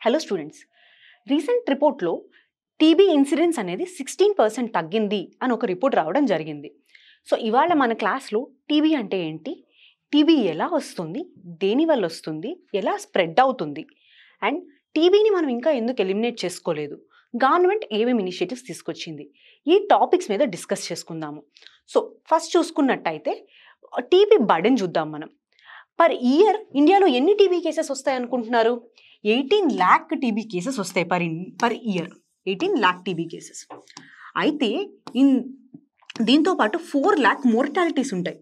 Hello students, recent రిపోర్ట్లో TB incidence అనేది 16% తగ్గింది అని ఒక రిపోర్ట్ రావడం జరిగింది. సో ఇవాళ మన క్లాస్లో టీబీ అంటే ఏంటి, టీబీ ఎలా వస్తుంది, దేనివల్ల వస్తుంది, ఎలా స్ప్రెడ్ అవుతుంది అండ్ టీబీని మనం ఇంకా ఎందుకు ఎలిమినేట్ చేసుకోలేదు, గవర్నమెంట్ ఏమేమి ఇనిషియేటివ్స్ తీసుకొచ్చింది, ఈ టాపిక్స్ మీద డిస్కస్ చేసుకుందాము. సో ఫస్ట్ చూసుకున్నట్టయితే టీబీ బర్డెన్ చూద్దాం మనం. పర్ ఇయర్ ఇండియాలో ఎన్ని టీబీ కేసెస్ వస్తాయి అనుకుంటున్నారు? 18 lakh టీబీ కేసెస్ వస్తాయి per year. 18 lakh TB cases. అయితే దీంతో పాటు 4 lakh మోర్టాలిటీస్ ఉంటాయి.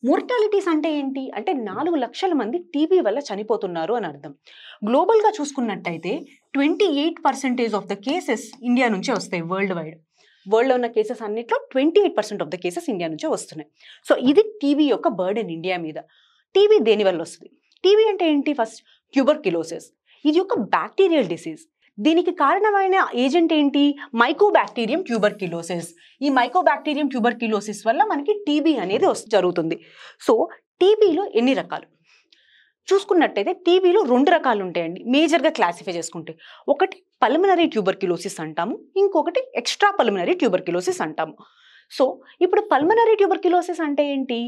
మోర్టాలిటీస్ అంటే ఏంటి అంటే 4 లక్షల మంది టీబీ వల్ల చనిపోతున్నారు అని అర్థం. గ్లోబల్గా చూసుకున్నట్టయితే 28% ఆఫ్ ద కేసెస్ ఇండియా నుంచే వస్తాయి. వరల్డ్లో ఉన్న కేసెస్ అన్నిట్లో 28% ఆఫ్ ద కేసెస్ ఇండియా నుంచే వస్తున్నాయి. సో ఇది టీబీ యొక్క బర్డెన్ ఇండియా మీద. టీబీ దేనివల్ల వస్తుంది? టీబీ అంటే ఏంటి? First tuberculosis. ఇది ఒక బ్యాక్టీరియల్ డిసీజ్. దీనికి కారణమైన ఏజెంట్ ఏంటి? Mycobacterium tuberculosis. ఈ మైకోబాక్టీరియం ట్యూబర్క్యులోసిస్ వల్ల మనకి టీబీ అనేది జరుగుతుంది. సో టీబీలో ఎన్ని రకాలు చూసుకున్నట్టయితే టీబీలో 2 రకాలు ఉంటాయండి మేజర్గా క్లాసిఫై చేసుకుంటే. ఒకటి పల్మనరీ ట్యూబర్క్యులోసిస్ అంటాము, ఇంకొకటి ఎక్స్ట్రా పల్మనరీ ట్యూబర్క్యులోసిస్ అంటాము. సో ఇప్పుడు పల్మనరీ ట్యూబర్క్యులోసిస్ అంటే ఏంటి?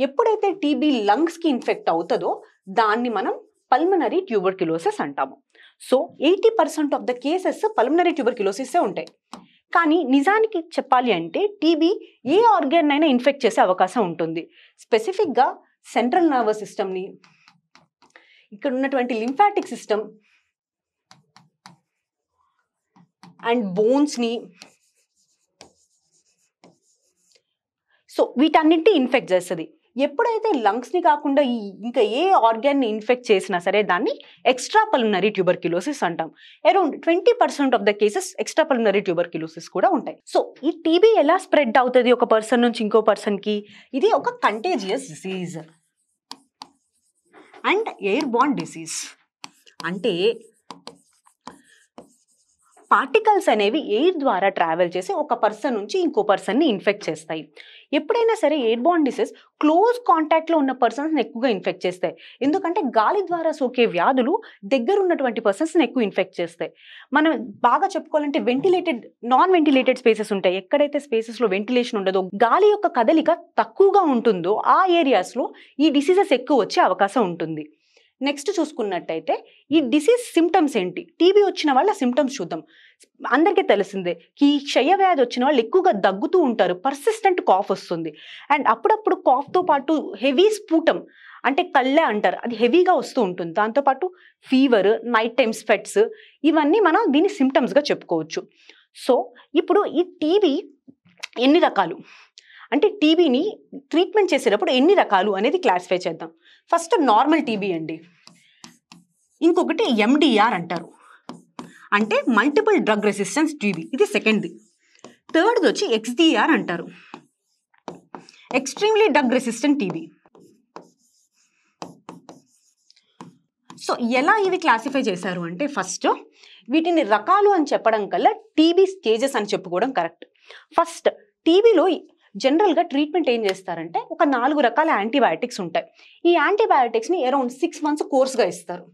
ఎప్పుడైతే టీబీ లంగ్స్కి ఇన్ఫెక్ట్ అవుతుందో దాన్ని మనం పల్మనరీ ట్యూబర్క్యులోసిస్ అంటాము. So 80% of the cases pulmonary ట్యూబర్క్యులోసిసే ఉంటాయి. కానీ నిజానికి చెప్పాలి అంటే టీబీ ఏ ఆర్గాన్ అయినా ఇన్ఫెక్ట్ చేసే అవకాశం ఉంటుంది. స్పెసిఫిక్గా సెంట్రల్ నర్వస్ సిస్టమ్ని, ఇక్కడ ఉన్నటువంటి లింఫాటిక్ సిస్టమ్ అండ్ బోన్స్ని, సో వీటన్నింటి ఇన్ఫెక్ట్ చేస్తుంది. ఎప్పుడైతే లంగ్స్ని కాకుండా ఇంకా ఏ ఆర్గాన్ని ఇన్ఫెక్ట్ చేసినా సరే దాన్ని ఎక్స్ట్రా పల్మనరీ ట్యూబర్క్యులోసిస్ అంటాం. Around 20% of the cases extra pulmonary tuberculosis కూడా ఉంటాయి. సో ఈ టీబీ ఎలా స్ప్రెడ్ అవుతుంది ఒక పర్సన్ నుంచి ఇంకో పర్సన్కి? ఇది ఒక contagious disease and air born disease. అంటే పార్టికల్స్ అనేవి ఎయిర్ ద్వారా ట్రావెల్ చేసి ఒక పర్సన్ నుంచి ఇంకో పర్సన్ని ఇన్ఫెక్ట్ చేస్తాయి. ఎప్పుడైనా సరే ఎయిర్ బార్న్ డిసీజ్ క్లోజ్ కాంటాక్ట్లో ఉన్న పర్సన్స్ని ఎక్కువగా ఇన్ఫెక్ట్ చేస్తాయి. ఎందుకంటే గాలి ద్వారా సోకే వ్యాధులు దగ్గర ఉన్నటువంటి పర్సన్స్ని ఎక్కువ ఇన్ఫెక్ట్ చేస్తాయి. మనం బాగా చెప్పుకోవాలంటే నాన్ వెంటిలేటెడ్ స్పేసెస్ ఉంటాయి. ఎక్కడైతే స్పేసెస్లో వెంటిలేషన్ ఉండదో, గాలి యొక్క కదలిక తక్కువగా ఉంటుందో ఆ ఏరియాస్లో ఈ డిసీజెస్ ఎక్కువ వచ్చే అవకాశం ఉంటుంది. నెక్స్ట్ చూసుకున్నట్టయితే ఈ డిసీజ్ సిమ్టమ్స్ ఏంటి? టీబీ వచ్చిన వాళ్ళ సిమ్టమ్స్ చూద్దాం. అందరికీ తెలిసిందే ఈ క్షయవ్యాధి వచ్చిన వాళ్ళు ఎక్కువగా దగ్గుతూ ఉంటారు, పర్సిస్టెంట్ కాఫ్ వస్తుంది అండ్ అప్పుడప్పుడు కాఫ్తో పాటు హెవీ స్ఫూటం అంటే కళ్ళే అంటారు, అది హెవీగా వస్తూ ఉంటుంది. దాంతోపాటు ఫీవర్, నైట్ టైమ్ స్వెట్స్, ఇవన్నీ మనం దీని సిమ్టమ్స్గా చెప్పుకోవచ్చు. సో ఇప్పుడు ఈ టీబీ ఎన్ని రకాలు అంటే టీబీని ట్రీట్మెంట్ చేసేటప్పుడు ఎన్ని రకాలు అనేది క్లాసిఫై చేద్దాం. ఫస్ట్ నార్మల్ టీబీ అండి, ఇంకొకటి ఎండిఆర్ అంటారు అంటే మల్టిపుల్ డ్రగ్ రెసిస్టెన్స్ టీబీ, ఇది సెకండ్ది. థర్డ్ది వచ్చి ఎక్స్డిఆర్ అంటారు, extremely drug resistant TB. So ఎలా ఇవి క్లాసిఫై చేశారు అంటే ఫస్ట్ వీటిని రకాలు అని చెప్పడం కల్లా టీబీ స్టేజెస్ అని చెప్పుకోవడం కరెక్ట్. ఫస్ట్ టీబీలో జనరల్గా ట్రీట్మెంట్ ఏం చేస్తారంటే ఒక 4 రకాల యాంటీబయాటిక్స్ ఉంటాయి. ఈ యాంటీబయాటిక్స్ని అరౌండ్ 6 months కోర్స్గా ఇస్తారు.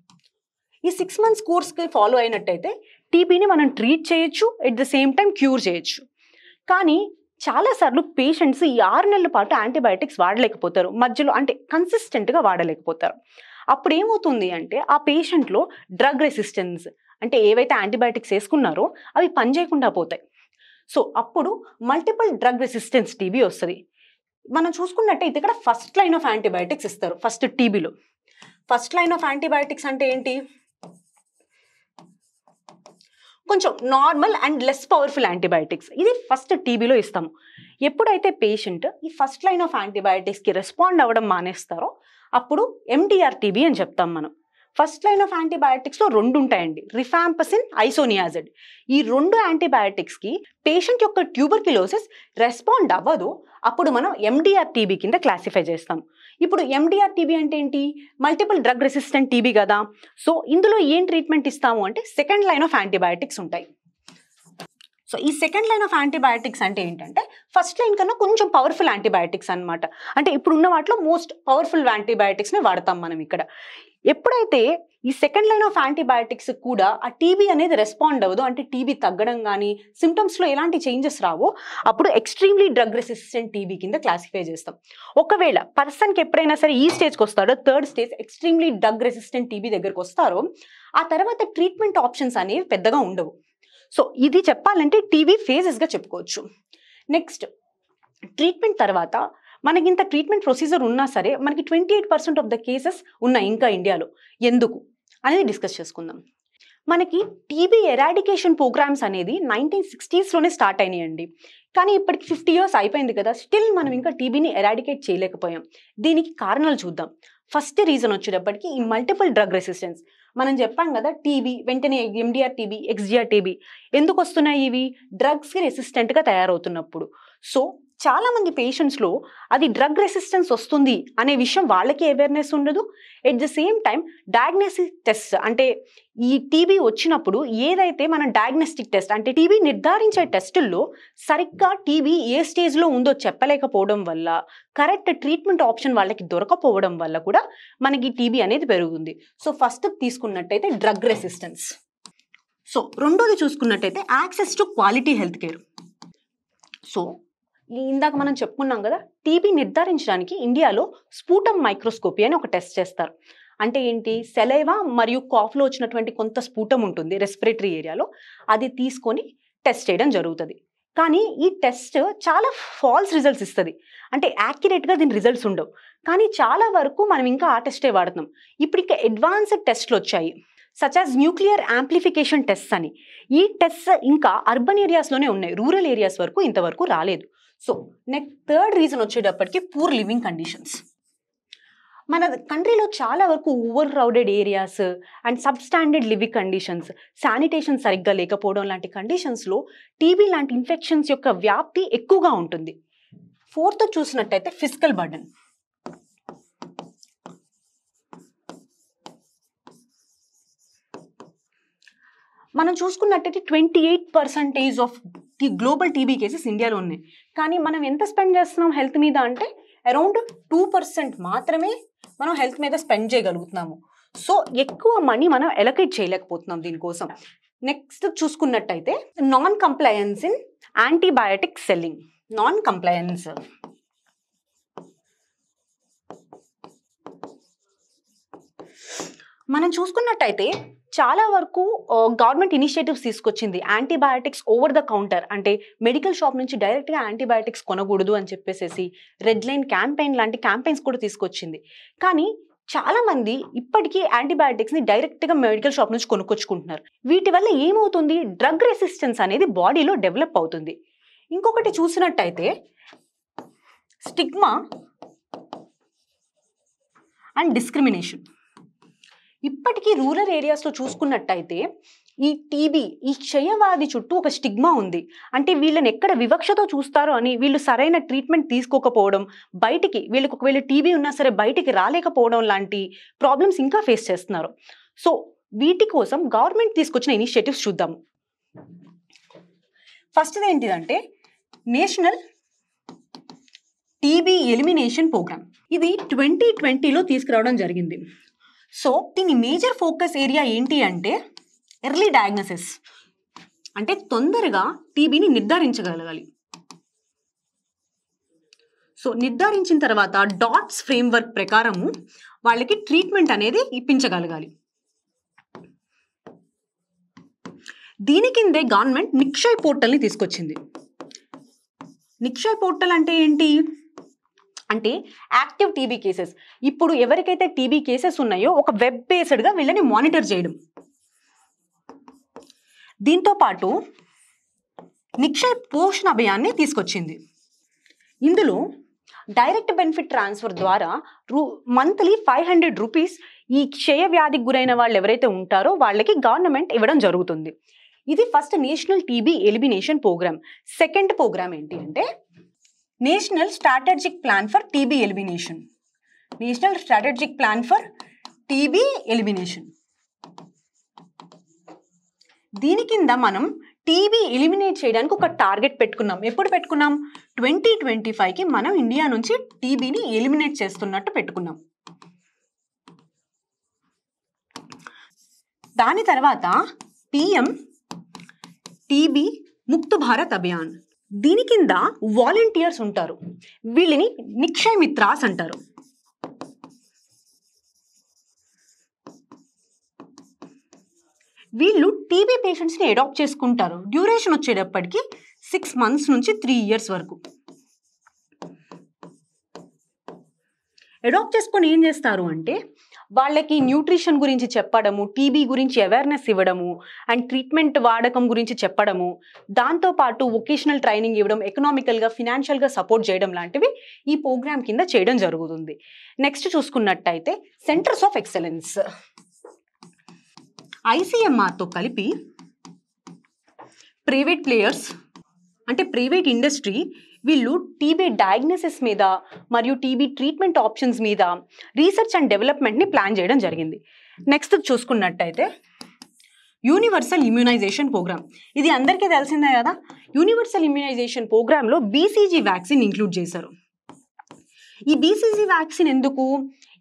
ఈ 6 months కోర్స్కి ఫాలో అయినట్టయితే టీబీని మనం ట్రీట్ చేయొచ్చు, at the same time cure చేయొచ్చు. కానీ చాలాసార్లు పేషెంట్స్ ఈ 6 నెలల పాటు యాంటీబయాటిక్స్ వాడలేకపోతారు, మధ్యలో అంటే కన్సిస్టెంట్గా వాడలేకపోతారు. అప్పుడు ఏమవుతుంది అంటే ఆ పేషెంట్లో డ్రగ్ రెసిస్టెన్స్ అంటే ఏవైతే యాంటీబయాటిక్స్ వేసుకున్నారో అవి పనిచేయకుండా పోతాయి. సో అప్పుడు మల్టిపుల్ డ్రగ్ రెసిస్టెన్స్ టీబీ వస్తుంది. మనం చూసుకున్నట్టయితే ఇక్కడ ఫస్ట్ లైన్ ఆఫ్ యాంటీబయాటిక్స్ ఇస్తారు. ఫస్ట్ టీబీలో ఫస్ట్ లైన్ ఆఫ్ యాంటీబయాటిక్స్ అంటే ఏంటి? కొంచెం normal and less powerful antibiotics, ఇది ఫస్ట్ టీబీలో ఇస్తాము. ఎప్పుడైతే పేషెంట్ ఈ ఫస్ట్ లైన్ ఆఫ్ యాంటీబయాటిక్స్కి రెస్పాండ్ అవ్వడం మానేస్తారో అప్పుడు ఎండిఆర్ టీబీ అని చెప్తాం మనం. ఫస్ట్ లైన్ ఆఫ్ యాంటీబయాటిక్స్లో 2 ఉంటాయండి, రిఫాంపసిన్, ఐసోనియాజిడ్. ఈ 2 యాంటీబయాటిక్స్కి పేషెంట్ యొక్క ట్యూబర్క్యులోసిస్ రెస్పాండ్ అవ్వదు, అప్పుడు మనం ఎండిఆర్ టీబీ కింద క్లాసిఫై చేస్తాం. ఇప్పుడు ఎండిఆర్ టీబీ అంటే ఏంటి? మల్టిపుల్ డ్రగ్ రెసిస్టెంట్ టీబీ కదా. సో ఇందులో ఏం ట్రీట్మెంట్ ఇస్తాము అంటే సెకండ్ లైన్ ఆఫ్ యాంటీబయాటిక్స్ ఉంటాయి. సో ఈ సెకండ్ లైన్ ఆఫ్ యాంటీబయాటిక్స్ అంటే ఏంటంటే ఫస్ట్ లైన్ కన్నా కొంచెం పవర్ఫుల్ యాంటీబయాటిక్స్ అన్నమాట. అంటే ఇప్పుడున్న వాటిలో మోస్ట్ పవర్ఫుల్ యాంటీబయాటిక్స్ని వాడతాం మనం ఇక్కడ. ఎప్పుడైతే ఈ సెకండ్ లైన్ ఆఫ్ యాంటీబయాటిక్స్ కూడా ఆ టీబీ అనేది రెస్పాండ్ అవ్వదు, అంటే టీబీ తగ్గడం కానీ సిమ్టమ్స్లో ఎలాంటి చేంజెస్ రావో, అప్పుడు ఎక్స్ట్రీమ్లీ డ్రగ్ రెసిస్టెంట్ టీబీ కింద క్లాసిఫై చేస్తాం. ఒకవేళ పర్సన్కి ఎప్పుడైనా సరే ఈ స్టేజ్కి వస్తాడో, third stage extremely drug resistant TB దగ్గరకు వస్తారో, ఆ తర్వాత ట్రీట్మెంట్ ఆప్షన్స్ అనేవి పెద్దగా ఉండవు. సో ఇది చెప్పాలంటే టీబీ ఫేజెస్గా చెప్పుకోవచ్చు. నెక్స్ట్ ట్రీట్మెంట్ తర్వాత మనకి ఇంత ట్రీట్మెంట్ ప్రొసీజర్ ఉన్నా సరే మనకి 28% ఆఫ్ ద కేసెస్ ఉన్నాయి ఇంకా ఇండియాలో. ఎందుకు అనేది డిస్కస్ చేసుకుందాం. మనకి టీబీ ఎరాడికేషన్ ప్రోగ్రామ్స్ అనేది 1960s స్టార్ట్ అయినాయండి. కానీ ఇప్పటికి 50 years అయిపోయింది కదా, స్టిల్ మనం ఇంకా టీబీని ఎరాడికేట్ చేయలేకపోయాం. దీనికి కారణాలు చూద్దాం. ఫస్ట్ రీజన్ వచ్చేటప్పటికి ఈ మల్టిపుల్ డ్రగ్ రెసిస్టెన్స్. మనం చెప్పాం కదా టీబీ వెంటనే ఎండిఆర్ టీబీ, ఎక్స్జిఆర్ టీబీ ఎందుకు వస్తున్నాయి? ఇవి డ్రగ్స్కి రెసిస్టెంట్గా తయారవుతున్నప్పుడు. సో చాలా మంది పేషెంట్స్లో అది డ్రగ్ రెసిస్టెన్స్ వస్తుంది అనే విషయం వాళ్ళకి అవేర్నెస్ ఉండదు. At the same time diagnostic test, అంటే ఈ టీబీ వచ్చినప్పుడు ఏదైతే మనం డయాగ్నోస్టిక్ టెస్ట్ అంటే టీబీ నిర్ధారించే టెస్టుల్లో సరిగ్గా టీబీ ఏ స్టేజ్లో ఉందో చెప్పలేకపోవడం వల్ల, కరెక్ట్ ట్రీట్మెంట్ ఆప్షన్ వాళ్ళకి దొరకపోవడం వల్ల కూడా మనకి టీబీ అనేది పెరుగుతుంది. సో ఫస్ట్ తీసుకున్నట్టయితే డ్రగ్ రెసిస్టెన్స్. సో రెండోది చూసుకున్నట్టయితే access to quality health care. So ఇందాక మనం చెప్పుకున్నాం కదా, టీబీ నిర్ధారించడానికి ఇండియాలో స్పూటమ్ మైక్రోస్కోపీ అని ఒక టెస్ట్ చేస్తారు. అంటే ఏంటి? సెలైవా మరియు కాఫ్లో వచ్చినటువంటి కొంత స్పూటమ్ ఉంటుంది రెస్పిరేటరీ ఏరియాలో, అది తీసుకొని టెస్ట్ చేయడం జరుగుతుంది. కానీ ఈ టెస్ట్ చాలా ఫాల్స్ రిజల్ట్స్ ఇస్తుంది, అంటే యాక్యురేట్గా దీని రిజల్ట్స్ ఉండవు. కానీ చాలా వరకు మనం ఇంకా ఆ టెస్టే వాడుతున్నాం. ఇప్పుడు ఇంకా అడ్వాన్స్డ్ టెస్ట్లు వచ్చాయి, such as nuclear amplification test అని. ఈ టెస్ట్ ఇంకా అర్బన్ ఏరియాస్లోనే ఉన్నాయి, రూరల్ ఏరియాస్ వరకు ఇంతవరకు రాలేదు. సో నెక్స్ట్ థర్డ్ రీజన్ వచ్చేటప్పటికి పూర్ లివింగ్ కండిషన్స్. మన కంట్రీలో చాలా వరకు over crowded areas and substandard living conditions, sanitation సరిగ్గా లేకపోవడం లాంటి కండిషన్స్లో టీబీ లాంటి ఇన్ఫెక్షన్స్ యొక్క వ్యాప్తి ఎక్కువగా ఉంటుంది. ఫోర్త్ చూసినట్టయితే ఫిజికల్ బర్డెన్. మనం చూసుకున్నట్టయితే 28% of the global TB cases ఇండియాలో ఉన్నాయి. కానీ మనం ఎంత స్పెండ్ చేస్తున్నాం హెల్త్ మీద అంటే అరౌండ్ 2% మాత్రమే మనం హెల్త్ మీద స్పెండ్ చేయగలుగుతున్నాము. సో ఎక్కువ మనీ మనం ఎలకేట్ చేయలేకపోతున్నాం దీనికోసం. నెక్స్ట్ చూసుకున్నట్టయితే non compliance in antibiotic selling. Non compliance మనం చూసుకున్నట్టయితే చాలా వరకు గవర్నమెంట్ ఇనిషియేటివ్స్ తీసుకొచ్చింది. యాంటీబయాటిక్స్ ఓవర్ ద కౌంటర్, అంటే మెడికల్ షాప్ నుంచి డైరెక్ట్గా యాంటీబయాటిక్స్ కొనకూడదు అని చెప్పేసి రెడ్ లైన్ క్యాంపెయిన్ లాంటి క్యాంపెయిన్స్ కూడా తీసుకొచ్చింది. కానీ చాలా మంది ఇప్పటికీ యాంటీబయాటిక్స్ని డైరెక్ట్గా మెడికల్ షాప్ నుంచి కొనుక్కొచ్చుకుంటున్నారు. వీటి వల్ల ఏమవుతుంది? డ్రగ్ రెసిస్టెన్స్ అనేది బాడీలో డెవలప్ అవుతుంది. ఇంకొకటి చూసినట్టయితే స్టిగ్మా అండ్ డిస్క్రిమినేషన్. ఇప్పటికీ రూరల్ ఏరియాస్లో చూసుకున్నట్టయితే ఈ టీబీ, ఈ క్షయవ్యాధి చుట్టూ ఒక స్టిగ్మా ఉంది. అంటే వీళ్ళని ఎక్కడ వివక్షతో చూస్తారో అని, వీళ్ళు సరైన ట్రీట్మెంట్ తీసుకోకపోవడం, బయటికి వీళ్ళకి ఒకవేళ టీబీ ఉన్నా సరే బయటికి రాలేకపోవడం లాంటి ప్రాబ్లమ్స్ ఇంకా ఫేస్ చేస్తున్నారు. సో వీటి కోసం గవర్నమెంట్ తీసుకొచ్చిన ఇనిషియేటివ్స్ చూద్దాము. ఫస్ట్ ఏంటిదంటే నేషనల్ టీబీ ఎలిమినేషన్ ప్రోగ్రామ్. ఇది 2020లో తీసుకురావడం జరిగింది. సో దీని మేజర్ ఫోకస్ ఏరియా ఏంటి అంటే ఎర్లీ డయాగ్నోసిస్, అంటే తొందరగా టీబీని నిర్ధారించగలగాలి. సో నిర్ధారించిన తర్వాత డాట్స్ ఫ్రేమ్వర్క్ ప్రకారము వాళ్ళకి ట్రీట్మెంట్ అనేది ఇప్పించగలగాలి. దీని కిందే గవర్నమెంట్ నిక్షయ్ పోర్టల్ని తీసుకొచ్చింది. నిక్షయ్ పోర్టల్ అంటే ఏంటి అంటే యాక్టివ్ టీబీ కేసెస్. ఇప్పుడు ఎవరికైతే టీబీ కేసెస్ ఉన్నాయో ఒక వెబ్ బేస్డ్గా వీళ్ళని మానిటర్ చేయడం. దీంతో పాటు నిక్షయ్ పోషణ్ అభియాన్ని తీసుకొచ్చింది. ఇందులో డైరెక్ట్ బెనిఫిట్ ట్రాన్స్ఫర్ ద్వారా మంత్లీ 500 రూపీస్ ఈ క్షయ వ్యాధికి గురైన వాళ్ళు ఎవరైతే ఉంటారో వాళ్ళకి గవర్నమెంట్ ఇవ్వడం జరుగుతుంది. ఇది first national TB elimination programme. Second programme ఏంటి అంటే national strategic plan for TB elimination. National strategic plan for TB elimination. దీని కింద మనం టీబీ ఎలిమినేట్ చేయడానికి ఒక టార్గెట్ పెట్టుకున్నాం. ఎప్పుడు పెట్టుకున్నాం? 2025కి మనం ఇండియా నుంచి టీబీని ఎలిమినేట్ చేస్తున్నట్టు పెట్టుకున్నాం. దాని తర్వాత పిఎం టీబీ ముక్త్ భారత్ అభియాన్. దీని కింద వాలంటీర్స్ ఉంటారు. వీళ్ళని నిక్షయ్ మిత్రాస్ అంటారు. వీళ్ళు టీబీ పేషెంట్స్ని అడాప్ట్ చేసుకుంటారు. డ్యూరేషన్ వచ్చేటప్పటికి 6 months నుంచి 3 years వరకు. అడాప్ట్ చేసుకొని ఏం చేస్తారు అంటే వాళ్ళకి న్యూట్రిషన్ గురించి చెప్పడము, టీబీ గురించి అవేర్నెస్ ఇవ్వడము, అండ్ ట్రీట్మెంట్ వాడకం గురించి చెప్పడము, దాంతోపాటు వొకేషనల్ ట్రైనింగ్ ఇవ్వడం, ఎకనామికల్గా ఫినాన్షియల్గా సపోర్ట్ చేయడం లాంటివి ఈ ప్రోగ్రామ్ కింద చేయడం జరుగుతుంది. నెక్స్ట్ చూసుకున్నట్టయితే సెంటర్స్ ఆఫ్ ఎక్సలెన్స్. ఐసీఎంఆర్తో కలిపి ప్రైవేట్ ప్లేయర్స్ అంటే ప్రైవేట్ ఇండస్ట్రీ వీళ్ళు టీబీ డయాగ్నోసిస్ మీద మరియు టీబీ ట్రీట్మెంట్ ఆప్షన్స్ మీద రీసెర్చ్ అండ్ డెవలప్మెంట్ని ప్లాన్ చేయడం జరిగింది. నెక్స్ట్ చూసుకున్నట్టయితే యూనివర్సల్ ఇమ్యునైజేషన్ ప్రోగ్రామ్. ఇది అందరికీ తెలిసిందే కదా. యూనివర్సల్ ఇమ్యునైజేషన్ ప్రోగ్రాంలో బీసీజీ వ్యాక్సిన్ ఇంక్లూడ్ చేశారు. ఈ బీసీజీ వ్యాక్సిన్ ఎందుకు?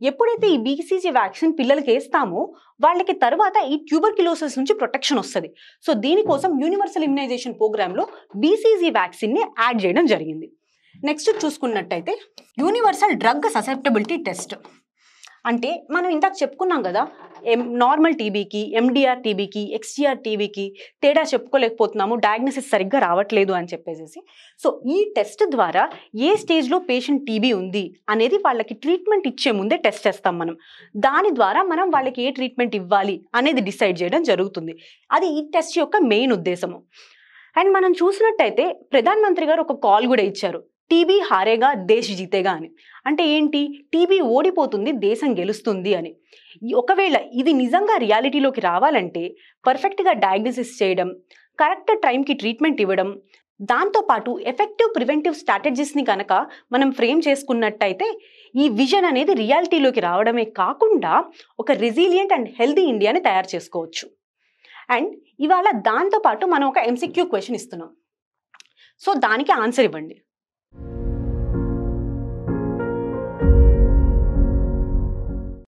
ఎప్పుడైతే ఈ బీసీజీ వ్యాక్సిన్ పిల్లలకి వేస్తామో వాళ్ళకి తర్వాత ఈ ట్యూబర్క్యులోసిస్ నుంచి ప్రొటెక్షన్ వస్తుంది. సో దీనికోసం యూనివర్సల్ ఇమ్యునైజేషన్ ప్రోగ్రాంలో బీసీజీ వ్యాక్సిన్ని యాడ్ చేయడం జరిగింది. నెక్స్ట్ చూసుకున్నట్టయితే యూనివర్సల్ డ్రగ్ ససెప్టబిలిటీ టెస్ట్. అంటే మనం ఇందాక చెప్పుకున్నాం కదా, నార్మల్ టీబీకి, ఎండిఆర్ టీబీకి, ఎక్స్టీఆర్ టీబీకి తేడా చెప్పుకోలేకపోతున్నాము, డయాగ్నోసిస్ సరిగ్గా రావట్లేదు అని చెప్పేసి. సో ఈ టెస్ట్ ద్వారా ఏ స్టేజ్లో పేషెంట్ టీబీ ఉంది అనేది వాళ్ళకి ట్రీట్మెంట్ ఇచ్చే ముందే టెస్ట్ చేస్తాం మనం. దాని ద్వారా మనం వాళ్ళకి ఏ ట్రీట్మెంట్ ఇవ్వాలి అనేది డిసైడ్ చేయడం జరుగుతుంది. అది ఈ టెస్ట్ యొక్క మెయిన్ ఉద్దేశము. అండ్ మనం చూసినట్టయితే ప్రధాన మంత్రి గారు ఒక కాల్ కూడా ఇచ్చారు, టీబీ హారేగా దేశ్ జీతేగా అని. అంటే ఏంటి? టీబీ ఓడిపోతుంది, దేశం గెలుస్తుంది అని. ఒకవేళ ఇది నిజంగా రియాలిటీలోకి రావాలంటే పర్ఫెక్ట్గా డయాగ్నోసిస్ చేయడం, కరెక్ట్ టైంకి ట్రీట్మెంట్ ఇవ్వడం, దాంతోపాటు ఎఫెక్టివ్ ప్రివెంటివ్ స్ట్రాటజీస్ని కనుక మనం ఫ్రేమ్ చేసుకున్నట్టయితే ఈ విజన్ అనేది రియాలిటీలోకి రావడమే కాకుండా ఒక రెసిలియంట్ అండ్ హెల్తీ ఇండియాని తయారు చేసుకోవచ్చు. అండ్ ఇవాళ దాంతోపాటు మనం ఒక MCQ క్వశ్చన్ ఇస్తున్నాం. సో దానికి ఆన్సర్ ఇవ్వండి.